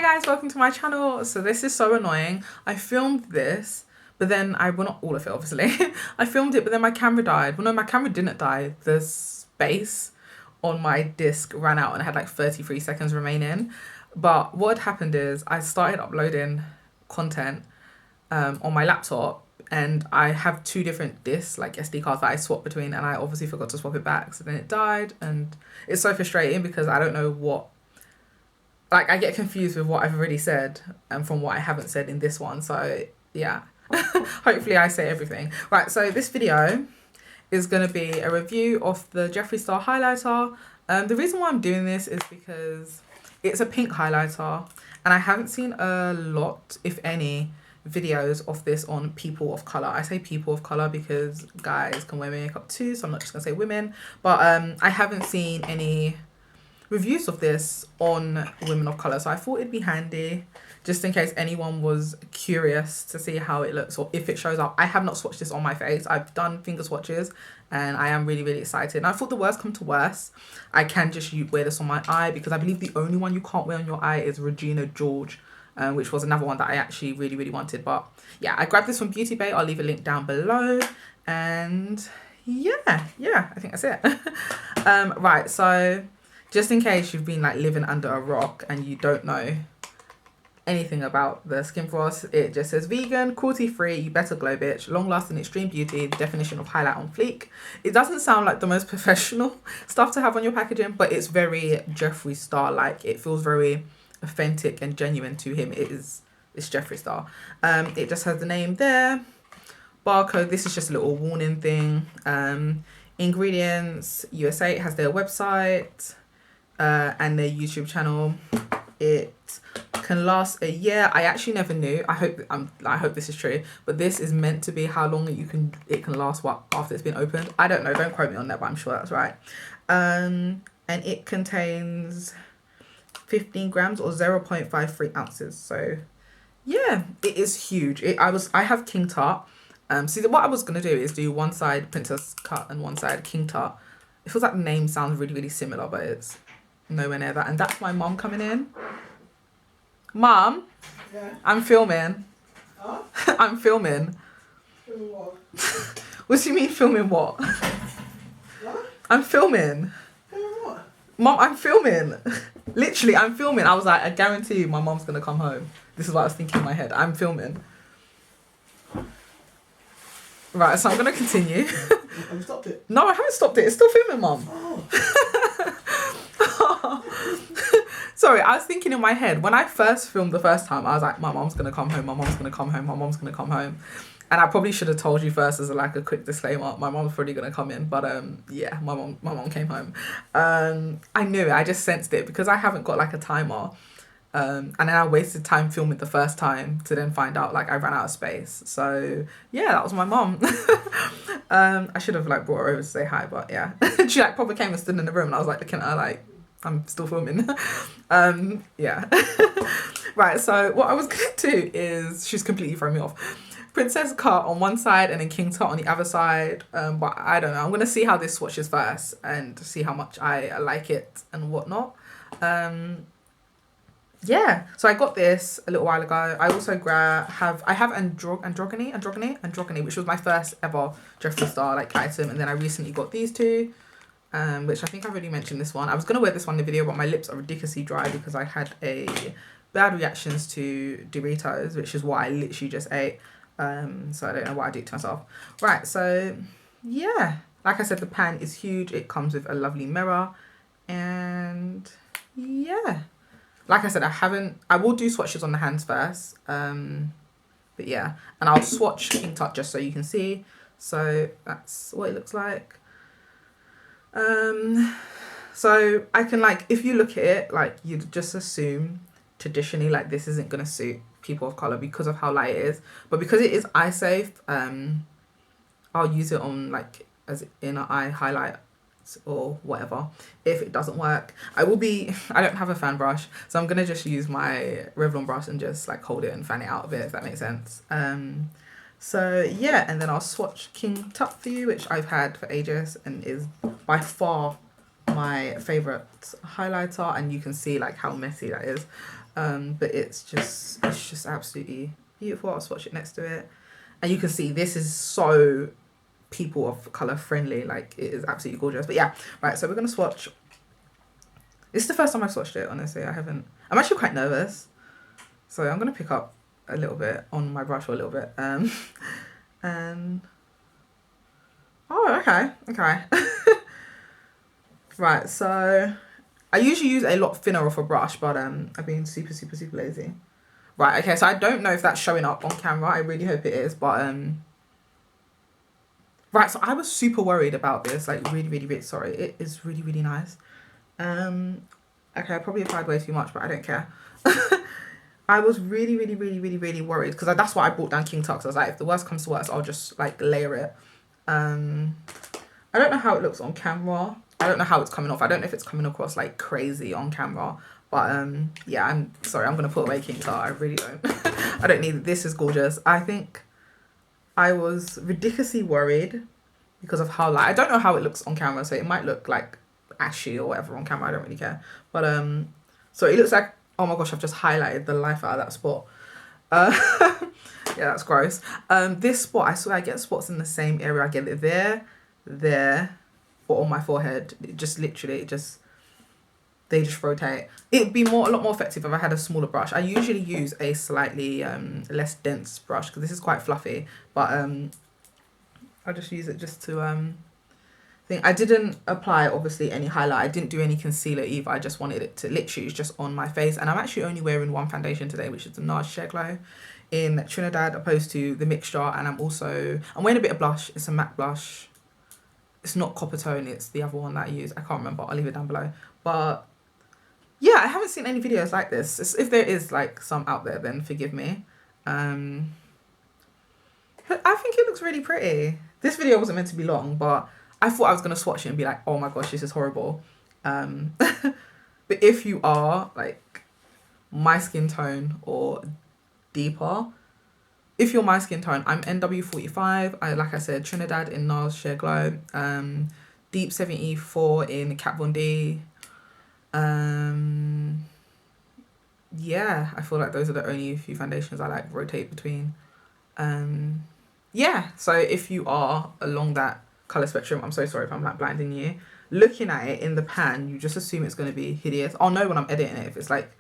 Hi guys, welcome to my channel. So this is so annoying. I filmed this, but then well, not all of it obviously. I filmed it, but then my camera died. Well, no, my camera didn't die. The space on my disc ran out and I had like 33 seconds remaining. But what had happened is I started uploading content on my laptop, and I have two different discs, like SD cards, that I swap between, and I obviously forgot to swap it back. So then it died, and it's so frustrating because I don't know what, like, I get confused with what I've already said and from what I haven't said in this one. So yeah, hopefully I say everything. Right, so this video is going to be a review of the Jeffree Star highlighter. The reason why I'm doing this is because it's a pink highlighter, and I haven't seen a lot, if any, videos of this on people of color. I say people of color because guys can wear makeup too, so I'm not just gonna say women, but I haven't seen any reviews of this on women of color, so I thought it'd be handy just in case anyone was curious to see how it looks or if it shows up. I have not swatched this on my face. I've done finger swatches and I am really excited, and I thought the worst come to worst, I can just wear this on my eye, because I believe the only one you can't wear on your eye is Regina George, which was another one that I actually really wanted. But yeah, I grabbed this from Beauty Bay. I'll leave a link down below, and yeah, I think that's it. Right, so just in case you've been like living under a rock and you don't know anything about the skin floss, it just says vegan, cruelty free, you better glow bitch, long lasting extreme beauty, the definition of highlight on fleek. It doesn't sound like the most professional stuff to have on your packaging, but it's very Jeffree Star like. It feels very authentic and genuine to him. It's Jeffree Star. It just has the name there, barcode. This is just a little warning thing. Ingredients USA, it has their website and their YouTube channel. It can last a year. I actually never knew. I hope this is true, but this is meant to be how long it can last after it's been opened. I don't know, don't quote me on that, but I'm sure that's right. And it contains 15 grams or 0.53 ounces. So yeah, it is huge. I have King Tut. See, what I was gonna do is do one side Princess Cut and one side King Tut. It feels like the name sounds really similar, but it's nowhere near that. And that's my mom coming in. Mom, yeah. I'm filming. Huh? I'm filming. Filming what? What do you mean filming what? What? I'm filming. Filming what? Mom, I'm filming. Literally, I'm filming. I was like, I guarantee you my mom's gonna come home. This is what I was thinking in my head. I'm filming. Right, so I'm gonna continue. Have you stopped it? No, I haven't stopped it. It's still filming, Mom. Oh. Sorry, I was thinking in my head, when I first filmed the first time, I was like, my mom's gonna come home, my mom's gonna come home, my mom's gonna come home. And I probably should have told you first as a quick disclaimer, my mom's probably gonna come in, but yeah, my mom came home. I knew it, I just sensed it because I haven't got like a timer. And then I wasted time filming the first time to then find out like I ran out of space. So yeah, that was my mom. I should have like brought her over to say hi, but yeah. She like probably came and stood in the room and I was like looking at her like, I'm still filming. Yeah. Right, so what I was gonna do is, she's completely thrown me off. Princess Cut on one side and then King Tut on the other side. But I don't know, I'm gonna see how this swatches first and see how much I like it and whatnot. Yeah, so I got this a little while ago. I also have androgyny, which was my first ever Jeffree Star like item, and then I recently got these two, which I think I've already mentioned this one. I was gonna wear this one in the video, but my lips are ridiculously dry because I had a bad reactions to Doritos, which is what I literally just ate. So I don't know what I did to myself. Right, so yeah, like I said, the pan is huge. It comes with a lovely mirror, and yeah. Like I said, I will do swatches on the hands first. But yeah, and I'll swatch King Tut just so you can see. So that's what it looks like. So I can if you look at it, you'd just assume traditionally this isn't gonna suit people of color because of how light it is. But because it is eye safe, I'll use it on as inner eye highlight or whatever. If it doesn't work, I don't have a fan brush, so I'm gonna just use my Revlon brush and just hold it and fan it out a bit, if that makes sense. So yeah, and then I'll swatch King Tut for you, which I've had for ages and is by far my favorite highlighter, and you can see how messy that is. But it's just absolutely beautiful. I'll swatch it next to it. And you can see this is so people of colour friendly. Like, it is absolutely gorgeous. But yeah, right, so we're going to swatch. This is the first time I've swatched it, honestly. I'm actually quite nervous. So I'm going to pick up a little bit on my brush for a little bit. And... Oh, okay. Right, so I usually use a lot thinner of a brush, but I've been super lazy. Right, okay, so I don't know if that's showing up on camera. I really hope it is, but right, so I was super worried about this, like really sorry. It is really nice. Okay, I probably applied way too much, but I don't care. I was really worried because that's why I brought down King Tux. I was like, if the worst comes to worst, I'll just like layer it. I don't know how it looks on camera. I don't know how it's coming off. I don't know if it's coming across like crazy on camera. But yeah, I'm sorry. I'm going to put away King Tux. I really don't. I don't need it. This is gorgeous. I think I was ridiculously worried because of how light. I don't know how it looks on camera. So it might look like ashy or whatever on camera. I don't really care. But so it looks like, oh my gosh, I've just highlighted the life out of that spot. Yeah, that's gross. This spot, I swear I get spots in the same area. I get it there, or on my forehead. It just literally, they just rotate. It'd be a lot more effective if I had a smaller brush. I usually use a slightly less dense brush because this is quite fluffy. But I'll just use it just to thing. I didn't apply obviously any highlight. I didn't do any concealer either. I just wanted it to literally just on my face. And I'm actually only wearing one foundation today, which is the NARS Sheer Glow in Trinidad, opposed to the mixture. And I'm wearing a bit of blush. It's a matte blush. It's not copper tone. It's the other one that I use. I can't remember. I'll leave it down below. But yeah, I haven't seen any videos like this. If there is like some out there, then forgive me. But I think it looks really pretty. This video wasn't meant to be long, but I thought I was going to swatch it and be like, oh my gosh, this is horrible. But if you are like my skin tone or deeper, if you're my skin tone, I'm NW45. Like I said, Trinidad in NARS Sheer Glow. Deep 74 in Kat Von D. Yeah, I feel like those are the only few foundations I like rotate between. Yeah, so if you are along that color spectrum, I'm so sorry if I'm like blinding you. Looking at it in the pan, you just assume it's going to be hideous. I'll know when I'm editing it if it's like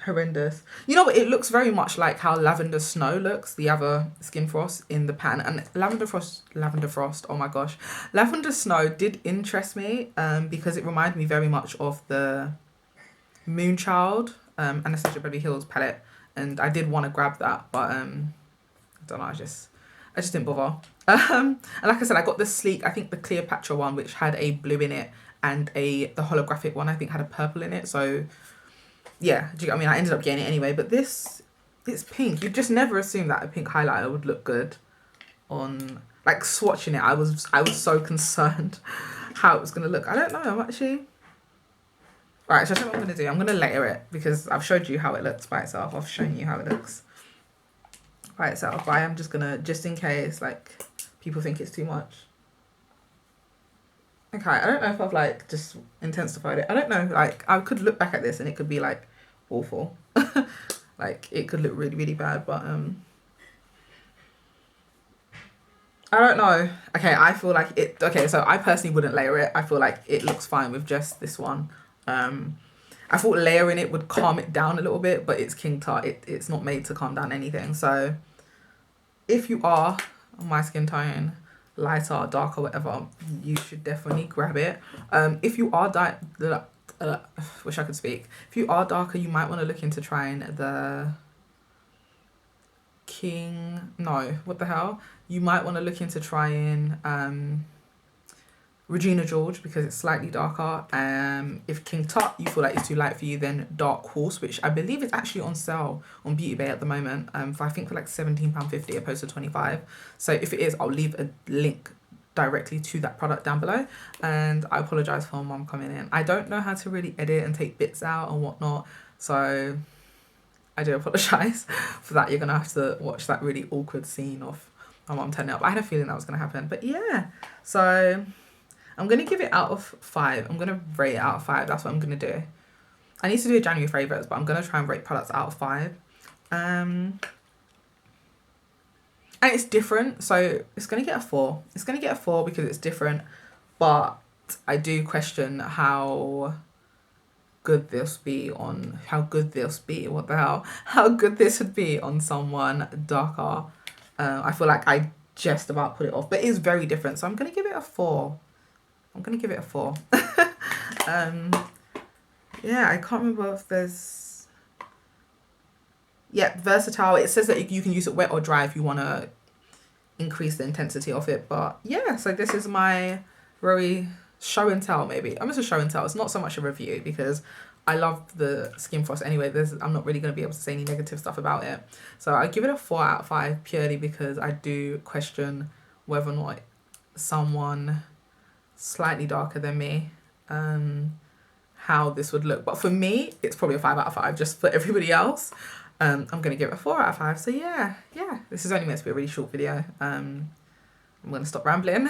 horrendous. You know what, it looks very much like how Lavender Snow looks, the other Skin Frost in the pan. And Lavender Frost, oh my gosh, Lavender Snow did interest me because it reminded me very much of the Moonchild Anastasia Beverly Hills palette, and I did want to grab that, but I don't know, I just didn't bother. And like I said, I got the sleek, I think the Cleopatra one, which had a blue in it, and the holographic one I think had a purple in it. So yeah, I mean, I ended up getting it anyway. But this, it's pink. You just never assume that a pink highlighter would look good on, like, swatching it. I was so concerned how it was gonna look. I don't know. I'm actually. Right, so I think what I'm gonna do. I'm gonna layer it because I've showed you how it looks by itself. I've shown you how it looks by itself. But I am just gonna, just in case like people think it's too much. Okay, I don't know if I've like just intensified it. I don't know, like I could look back at this and it could be like awful. Like it could look really bad, but I don't know. Okay, I feel like it, okay, so I personally wouldn't layer it. I feel like it looks fine with just this one. I thought layering it would calm it down a little bit, but it's King Tut. It's not made to calm down anything. So if you are my skin tone, lighter, darker, whatever, you should definitely grab it. If you are wish I could speak. If you are darker, you might want to look into trying the you might want to look into trying Regina George because it's slightly darker. If King Tut you feel like it's too light for you, then Dark Horse, which I believe is actually on sale on Beauty Bay at the moment, for I think for like £17.50 opposed to 25. So if it is, I'll leave a link directly to that product down below. And I apologize for my mum coming in. I don't know how to really edit and take bits out and whatnot, so I do apologize for that. You're gonna have to watch that really awkward scene of my mum turning up. I had a feeling that was gonna happen, but yeah. So I'm going to give it out of 5. I'm going to rate it out of 5. That's what I'm going to do. I need to do a January favourites, but I'm going to try and rate products out of 5. And it's different, so it's going to get a 4. It's going to get a 4 because it's different, but I do question how good this be on, how good this would be on someone darker. I feel like I just about put it off, but it is very different, so I'm going to give it a 4. Yeah, I can't remember if there's... Yeah, versatile. It says that you can use it wet or dry if you want to increase the intensity of it. But yeah, so this is my very show and tell, maybe. I'm just a show and tell. It's not so much a review because I love the Skin Frost anyway. I'm not really going to be able to say any negative stuff about it. So I give it a 4 out of 5 purely because I do question whether or not someone slightly darker than me, how this would look. But for me, it's probably a 5 out of 5. Just for everybody else, I'm going to give it a 4 out of 5. So yeah, this is only meant to be a really short video. I'm going to stop rambling.